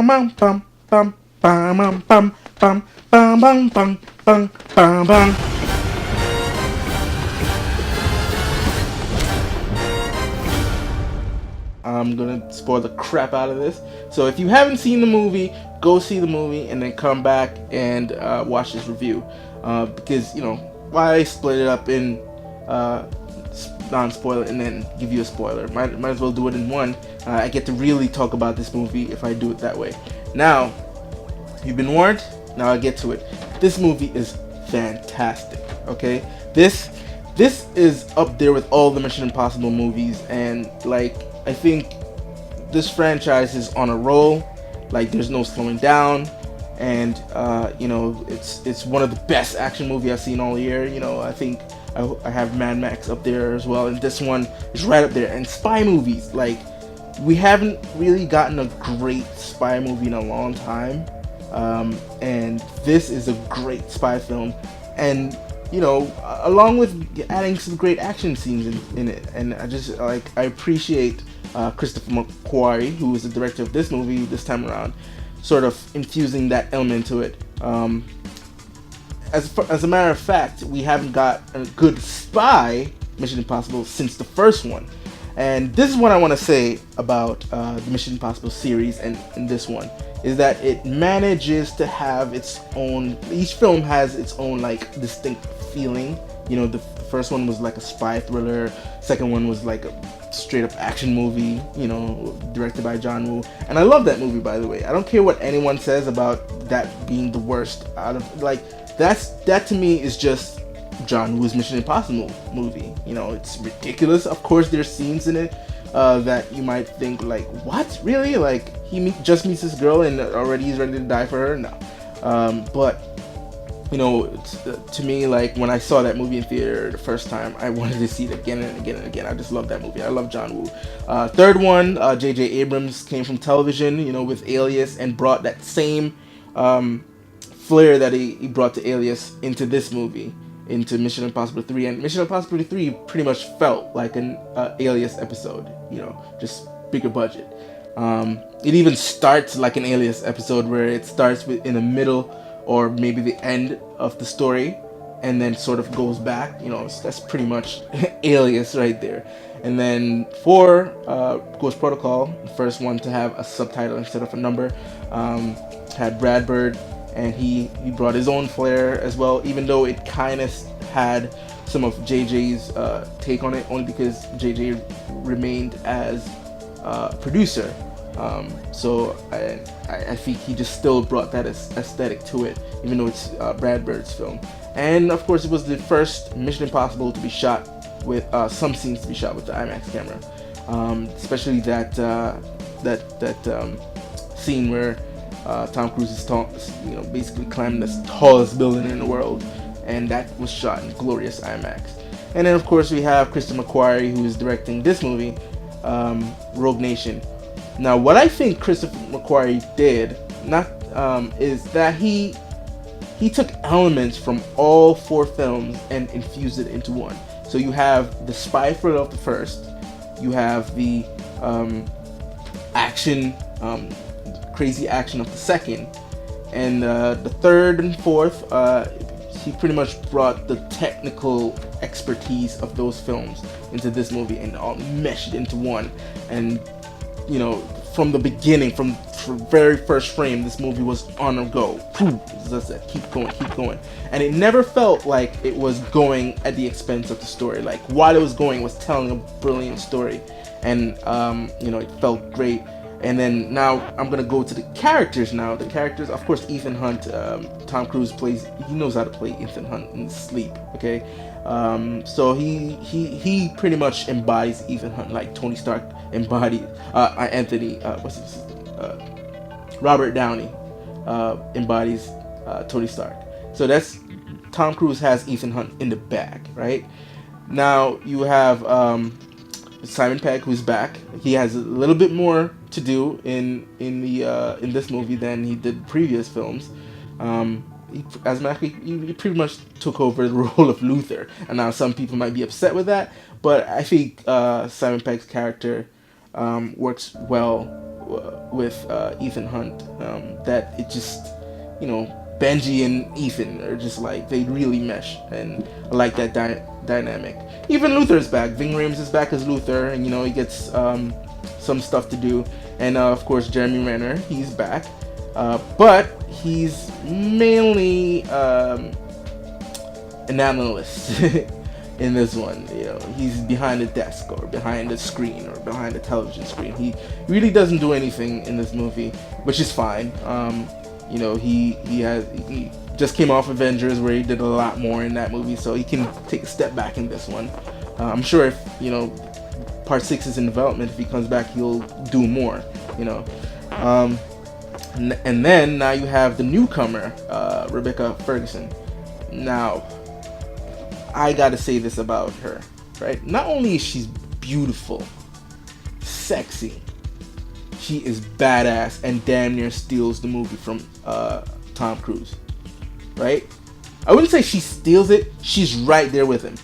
bam bam bam bam bam bam bam bam bam bam bam bam bam bam. I'm gonna spoil the crap out of this. So if you haven't seen the movie, go see the movie and then come back and watch this review. Because why I split it up in uh, non-spoiler and then give you a spoiler. Might as well do it in one. I get to really talk about this movie if I do it that way. Now, you've been warned. Now I get to it. This movie is fantastic. Okay, this is up there with all the Mission Impossible movies, and like I think this franchise is on a roll. Like there's no slowing down, and it's one of the best action movies I've seen all year. I think I have Mad Max up there as well, and this one is right up there. And spy movies, like we haven't really gotten a great spy movie in a long time, and this is a great spy film, and along with adding some great action scenes in it. And I appreciate Christopher McQuarrie, who is the director of this movie this time around, sort of infusing that element to it. As a matter of fact, we haven't got a good spy Mission Impossible since the first one. And this is what I want to say about the Mission Impossible series and this one, is that it manages to have its own, each film has its own like distinct feeling. The first one was like a spy thriller, second one was like a straight up action movie, directed by John Woo. And I love that movie, by the way. I don't care what anyone says about that being the worst out of, like, that to me is just John Woo's Mission Impossible movie. It's ridiculous. Of course, there's scenes in it that you might think like, what, really? Like just meets this girl and already he's ready to die for her? No. But to me, like when I saw that movie in theater the first time, I wanted to see it again and again and again. I just love that movie. I love John Woo. Third one, J.J. Abrams came from television, with Alias, and brought that same flair that he brought to Alias into this movie, into Mission Impossible 3. And Mission Impossible 3 pretty much felt like an Alias episode, just bigger budget. It even starts like an Alias episode, where it starts in the middle or maybe the end of the story and then sort of goes back. That's pretty much Alias right there. And then 4, Ghost Protocol, the first one to have a subtitle instead of a number, had Brad Bird, and he brought his own flair as well, even though it kind of had some of JJ's take on it, only because JJ remained as producer. So I think he just still brought that aesthetic to it, even though it's Brad Bird's film. And of course, it was the first Mission Impossible to be shot with some scenes to be shot with the IMAX camera, especially that scene where Tom Cruise is basically climbing the tallest building in the world, and that was shot in glorious IMAX. And then of course we have Christopher McQuarrie, who is directing this movie, Rogue Nation. Now, what I think Christopher McQuarrie did, is that he took elements from all 4 films and infused it into one. So you have the spy thriller of the first, you have the action, crazy action of the second, and the third and fourth, he pretty much brought the technical expertise of those films into this movie and all meshed it into one. And from the beginning, from very first frame, this movie was on a go. Just that, keep going. And it never felt like it was going at the expense of the story. Like while it was going, it was telling a brilliant story, and it felt great. And then now I'm gonna go to the characters now. The characters, of course, Ethan Hunt. Tom Cruise he knows how to play Ethan Hunt in his sleep. Okay, so he pretty much embodies Ethan Hunt like Tony Stark embodied Robert Downey embodies Tony Stark. So that's Tom Cruise has Ethan Hunt in the bag, right? Now you have Simon Pegg, who's back. He has a little bit more to do in this movie than he did previous films. As a matter of fact, he pretty much took over the role of Luther, and now some people might be upset with that, but I think Simon Pegg's character works well with Ethan Hunt, that it just, Benji and Ethan are just like, they really mesh, and I like that dynamic. Even Luther's back. Ving Rhames is back as Luther, and he gets some stuff to do. And of course, Jeremy Renner, he's back, but he's mainly an analyst in this one. He's behind the desk or behind the screen or behind the television screen. He really doesn't do anything in this movie, which is fine. He just came off Avengers, where he did a lot more in that movie, so he can take a step back in this one. I'm sure if Part 6 is in development, if he comes back, he'll do more. And then now you have the newcomer, Rebecca Ferguson. Now, I gotta say this about her, right? Not only is she beautiful, sexy, she is badass and damn near steals the movie from Tom Cruise, right? I wouldn't say she steals it, she's right there with him.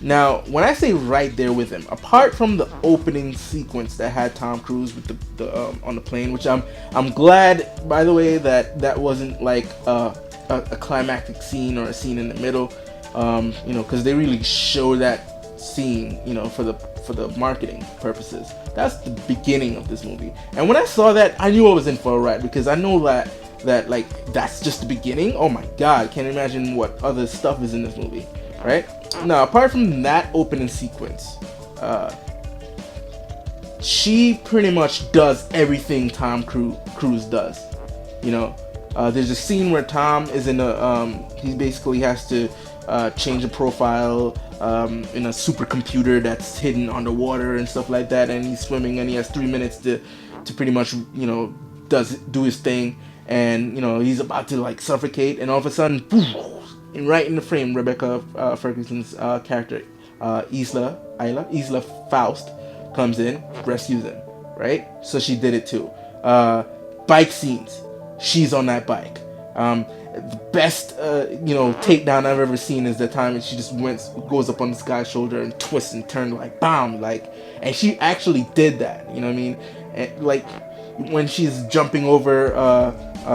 Now, when I say right there with him, apart from the opening sequence that had Tom Cruise with the on the plane, which I'm glad, by the way, that wasn't like a climactic scene or a scene in the middle, because they really show that scene, for the marketing purposes. That's the beginning of this movie, and when I saw that, I knew I was in for a ride, because I know that like that's just the beginning. Oh my God, can't imagine what other stuff is in this movie, right? Now, apart from that opening sequence, she pretty much does everything Tom Cruise does. There's a scene where Tom is in he basically has to change a profile in a supercomputer that's hidden underwater and stuff like that, and he's swimming, and he has 3 minutes to pretty much do his thing, and he's about to like suffocate, and all of a sudden, boom, and right in the frame, Rebecca Ferguson's character, Isla Faust, comes in, rescues him, right? So she did it too. Bike scenes, she's on that bike. The best, takedown I've ever seen is the time and she just goes up on this guy's shoulder and twists and turns like, bam, like, and she actually did that, you know what I mean? And, like, when she's jumping over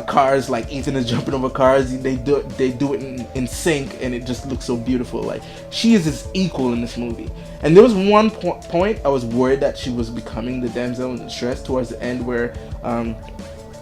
cars, like Ethan is jumping over cars, they do it in sync, and it just looks so beautiful. Like, she is his equal in this movie. And there was one point I was worried that she was becoming the damsel in distress towards the end, where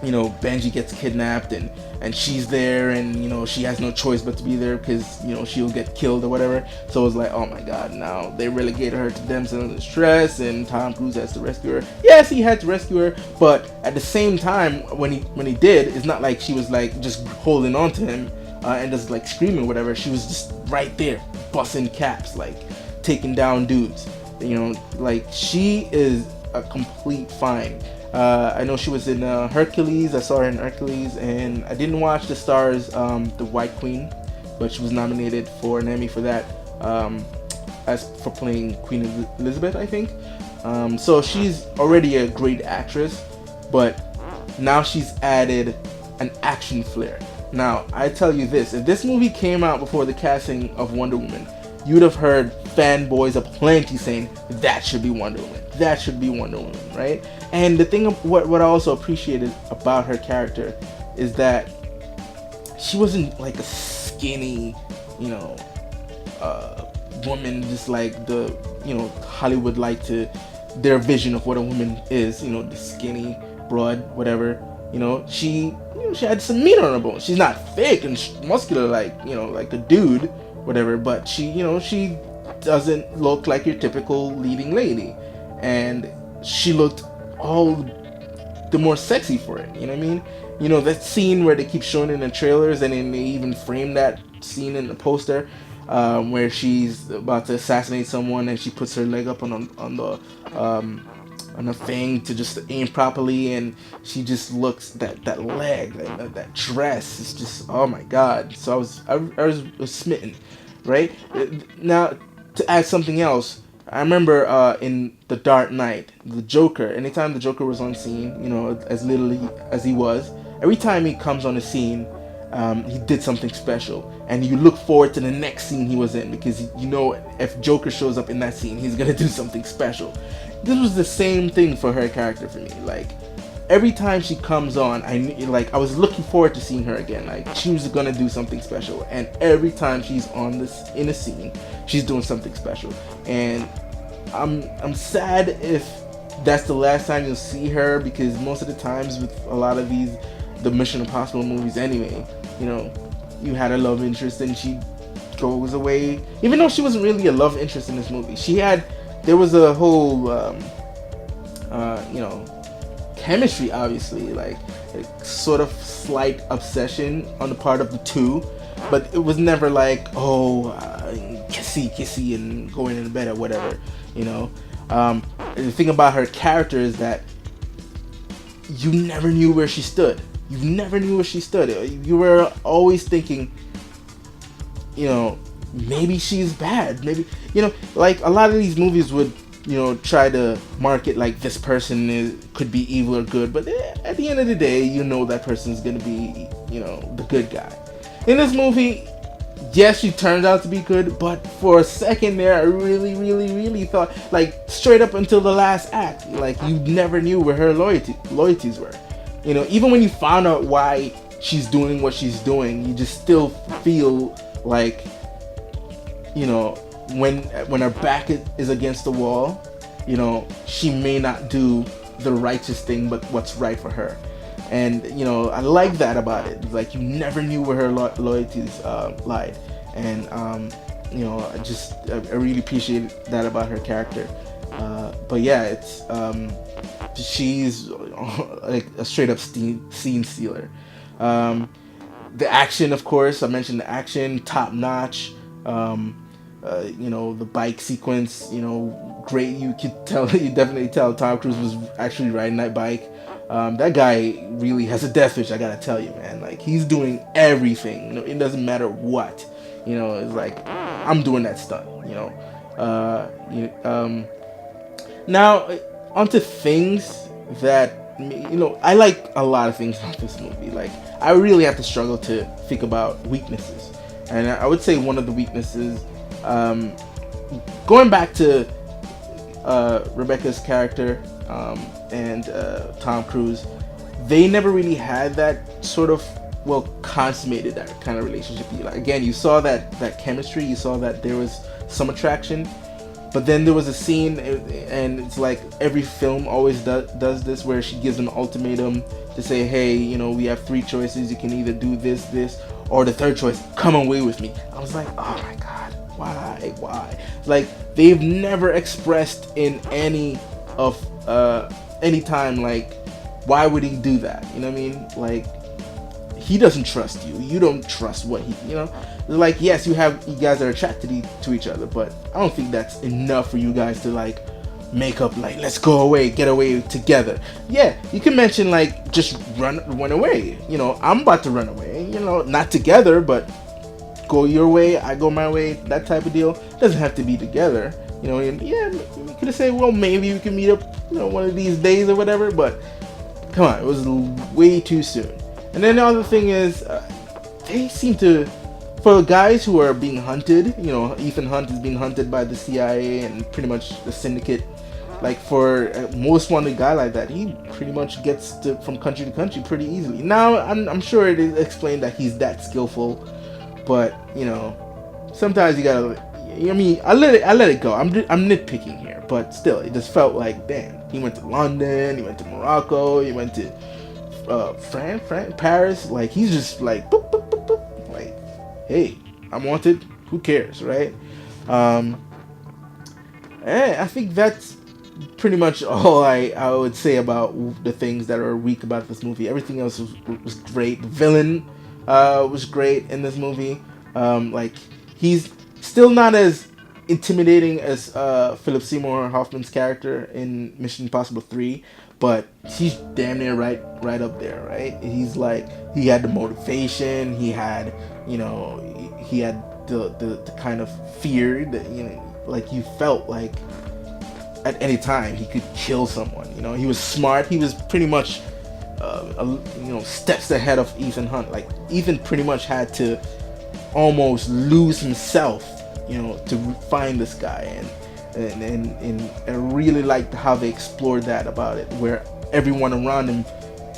Benji gets kidnapped and she's there, and she has no choice but to be there because she'll get killed or whatever. So it was like, oh my God, now they relegated her to damsel in distress and Tom Cruise has to rescue her. Yes, he had to rescue her, but at the same time, when he did, it's not like she was like just holding on to him and just like screaming or whatever. She was just right there busting caps, like taking down dudes. Like, she is a complete find. I know she was in Hercules. I saw her in Hercules, and I didn't watch The Stars, The White Queen, but she was nominated for an Emmy for that, as for playing Queen Elizabeth, I think. So she's already a great actress, but now she's added an action flair. Now, I tell you this, if this movie came out before the casting of Wonder Woman, you'd have heard fanboys aplenty saying, that should be Wonder Woman. That should be Wonder Woman, right? And the thing of what I also appreciated about her character is that she wasn't like a skinny, woman, just like the, Hollywood like to, their vision of what a woman is, the skinny, broad, whatever. She had some meat on her bones. She's not thick and muscular like, like a dude, whatever, but she doesn't look like your typical leading lady. And she looked all the more sexy for it, you know what I mean? That scene where they keep showing it in the trailers, and then they even frame that scene in the poster, where she's about to assassinate someone and she puts her leg up on the thing to just aim properly, and she just looks, that leg, that dress is just, oh my God. So I was smitten, right? Now, to add something else, I remember in The Dark Knight, the Joker, anytime the Joker was on scene, as little as he was, every time he comes on the scene, he did something special. And you look forward to the next scene he was in, because if Joker shows up in that scene, he's going to do something special. This was the same thing for her character for me. Like, every time she comes on, I was looking forward to seeing her again. Like she was gonna do something special, and every time she's on this in a scene, she's doing something special. And I'm sad if that's the last time you'll see her, because most of the times with a lot of the Mission Impossible movies anyway, you know, you had a love interest and she goes away. Even though she wasn't really a love interest in this movie, there was a whole you know, chemistry, obviously, like a sort of slight obsession on the part of the two, but it was never like, oh, kissy and going into bed or whatever, you know. The thing about her character is that you never knew where she stood. You never knew where she stood. You were always thinking, you know, maybe she's bad. Maybe, you know, like a lot of these movies would, you know, try to market like this person could be evil or good, but at the end of the day, you know that person's gonna be, you know, the good guy. In this movie, yes, she turned out to be good, but for a second there, I really thought, like, straight up until the last act, like, you never knew where her loyalties were. You know, even when you found out why she's doing what she's doing, you just still feel like, you know, when her back is against the wall, you know, she may not do the righteous thing, but what's right for her. And, you know, I like that about it. It's like you never knew where her loyalties lied. And, you know, I really appreciate that about her character. But yeah, it's she's like a straight up scene stealer. The action, of course, I mentioned the action, top notch. You know, the bike sequence, you know, great. You definitely tell Tom Cruise was actually riding that bike. That guy really has a death wish, I gotta tell you, man. Like, he's doing everything. You know, it doesn't matter what. You know, it's like, I'm doing that stunt, you know. Now, onto things that, you know, I like a lot of things about this movie. Like, I really have to struggle to think about weaknesses. And I would say one of the weaknesses, going back to Rebecca's character and Tom Cruise, they never really had that sort of, well, consummated that kind of relationship. Like, again, you saw that chemistry, you saw that there was some attraction, but then there was a scene, and it's like every film always does this, where she gives an ultimatum to say, hey, you know, we have three choices, you can either do this, or the third choice, come away with me. I was like, oh my god, why? Like, they've never expressed in any time, like, why would he do that? You know what I mean? Like, he doesn't trust you. You don't trust what he, you know? Like, yes, you guys are attracted to each other, but I don't think that's enough for you guys to, like, make up, like, let's go away, get away together. Yeah, you can mention, like, just run away. You know, I'm about to run away. You know, not together, but go your way, I go my way, that type of deal. Doesn't have to be together. You know, and yeah, you could have said, well, maybe we can meet up, you know, one of these days or whatever, but come on, it was way too soon. And then the other thing is, they seem to, for guys who are being hunted, you know, Ethan Hunt is being hunted by the CIA and pretty much the syndicate. Like, for a most wanted guy like that, he pretty much gets from country to country pretty easily. Now, I'm sure it is explained that he's that skillful, but, you know, sometimes you gotta, I mean, I let it go. I'm nitpicking here, but still, it just felt like, damn, he went to London, he went to Morocco, he went to France, Paris. Like, he's just like, boop, boop, boop, boop. Like, hey, I'm wanted. Who cares, right? And I think that's pretty much all I would say about the things that are weak about this movie. Everything else was great. The villain was great in this movie. Like, he's still not as intimidating as Philip Seymour Hoffman's character in Mission Impossible 3, but he's damn near right up there, right? He's like, he had the motivation, he had, you know, he had the kind of fear that, you know, like, you felt like at any time he could kill someone. You know, he was smart. He was pretty much, you know, steps ahead of Ethan Hunt. Like, Ethan pretty much had to almost lose himself, you know, to find this guy. And I really liked how they explored that about it, where everyone around him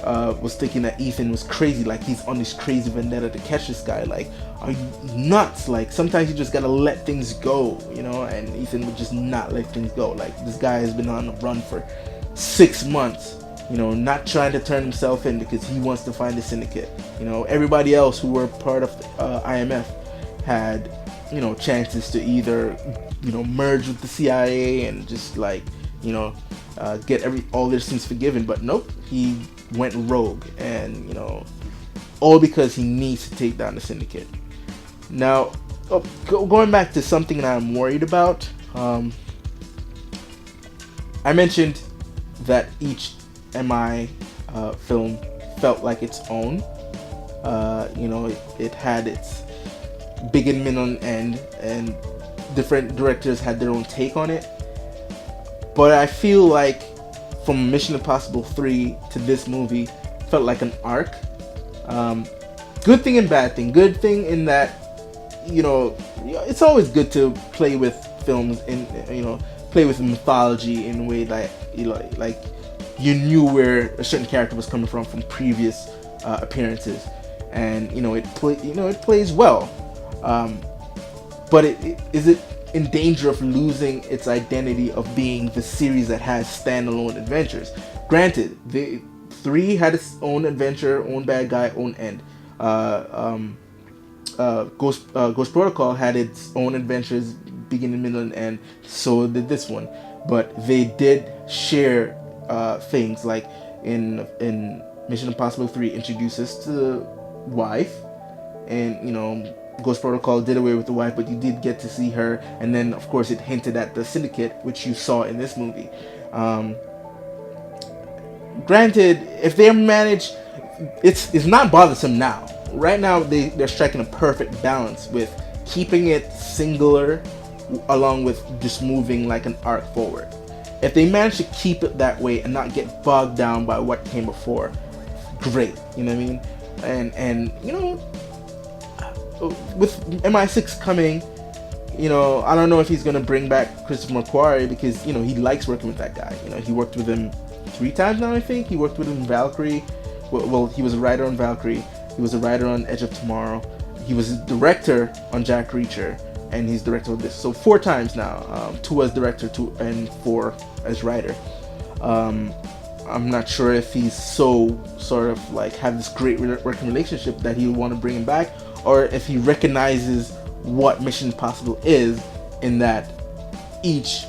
was thinking that Ethan was crazy, like he's on this crazy vendetta to catch this guy. Like, are you nuts? Like, sometimes you just gotta let things go, you know. And Ethan would just not let things go. Like, this guy has been on the run for 6 months, you know, not trying to turn himself in because he wants to find the syndicate. You know, everybody else who were part of the IMF had, you know, chances to either, you know, merge with the CIA and just like, you know, get all their sins forgiven. But nope, he went rogue, and you know, all because he needs to take down the syndicate. Now, going back to something that I'm worried about, I mentioned that each MI film felt like its own. You know, it had its beginning, middle, and end, and different directors had their own take on it. But I feel like from Mission Impossible 3 to this movie felt like an arc. Good thing and bad thing. Good thing in that, you know, it's always good to play with films and, you know, play with mythology in a way that, you know, like you knew where a certain character was coming from previous appearances, and you know, it plays well. But is it in danger of losing its identity of being the series that has standalone adventures? Granted, the 3 had its own adventure, own bad guy, own end. Ghost Protocol had its own adventures, beginning, middle, and end. So did this one. But they did share things, like in Mission Impossible 3 introduced us to the wife, and you know, Ghost Protocol did away with the wife, but you did get to see her, and then of course it hinted at the syndicate, which you saw in this movie. Granted, if they manage, it's not bothersome now. Right now they're striking a perfect balance with keeping it singular along with just moving like an arc forward. If they manage to keep it that way and not get bogged down by what came before, great. You know what I mean? And you know, with MI6 coming, you know, I don't know if he's gonna bring back Christopher McQuarrie, because you know, he likes working with that guy. You know, he worked with him 3 times now, I think. He worked with him in Valkyrie. Well, he was a writer on Valkyrie. He was a writer on Edge of Tomorrow. He was a director on Jack Reacher, and he's director of this. So 4 times now. 2 as director, 2 and 4 as writer. I'm not sure if he's so sort of like have this great working relationship that he'll want to bring him back, or if he recognizes what Mission Impossible is, in that each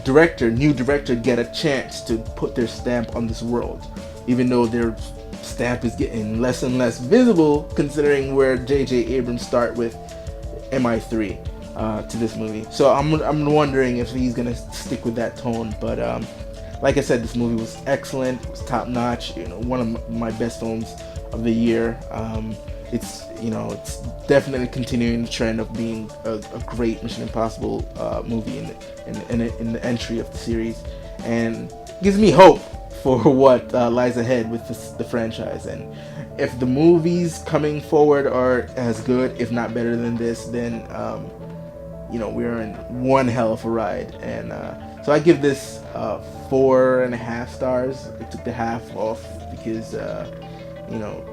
new director get a chance to put their stamp on this world, even though their stamp is getting less and less visible, considering where J.J. Abrams start with MI3 to this movie. So I'm wondering if he's gonna stick with that tone. But like I said, this movie was excellent. It was top notch. You know, one of my best films of the year. It's, you know, it's definitely continuing the trend of being a great Mission Impossible movie in the entry of the series, and gives me hope for what lies ahead with the franchise. And if the movies coming forward are as good, if not better than this, then you know, we're in one hell of a ride. And so I give this 4.5 stars. I took the half off because you know,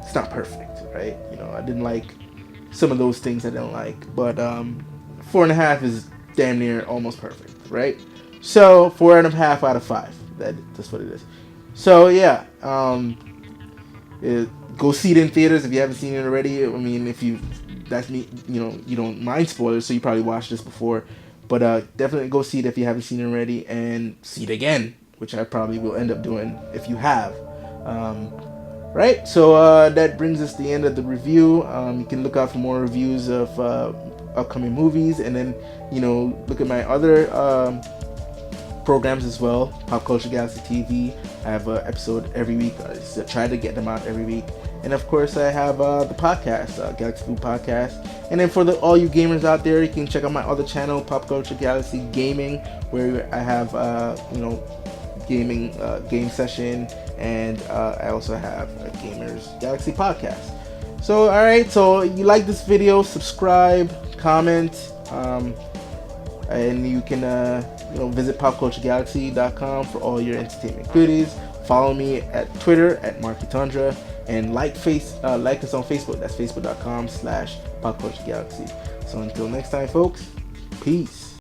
it's not perfect, right? You know, I didn't like some of those things I didn't like, but 4.5 is damn near almost perfect, right? So 4.5 out of 5. That's what it is. So yeah, go see it in theaters if you haven't seen it already. I mean, that's me, you know, you don't mind spoilers, so you probably watched this before, but definitely go see it if you haven't seen it already, and see it again, which I probably will end up doing if you have. Right, so that brings us to the end of the review. You can look out for more reviews of upcoming movies, and then, you know, look at my other programs as well. Pop Culture Galaxy TV. I have an episode every week. I try to get them out every week. And of course, I have the podcast, Galaxy Food Podcast. And then for all you gamers out there, you can check out my other channel, Pop Culture Galaxy Gaming, where I have you know, gaming game session, and I also have a Gamers Galaxy podcast. So alright, so you like this video, subscribe, comment, and you can you know, visit popculturegalaxy.com for all your entertainment goodies. Follow me at Twitter at Markitundra, and like us on Facebook. That's facebook.com/popculturegalaxy. So until next time, folks, peace.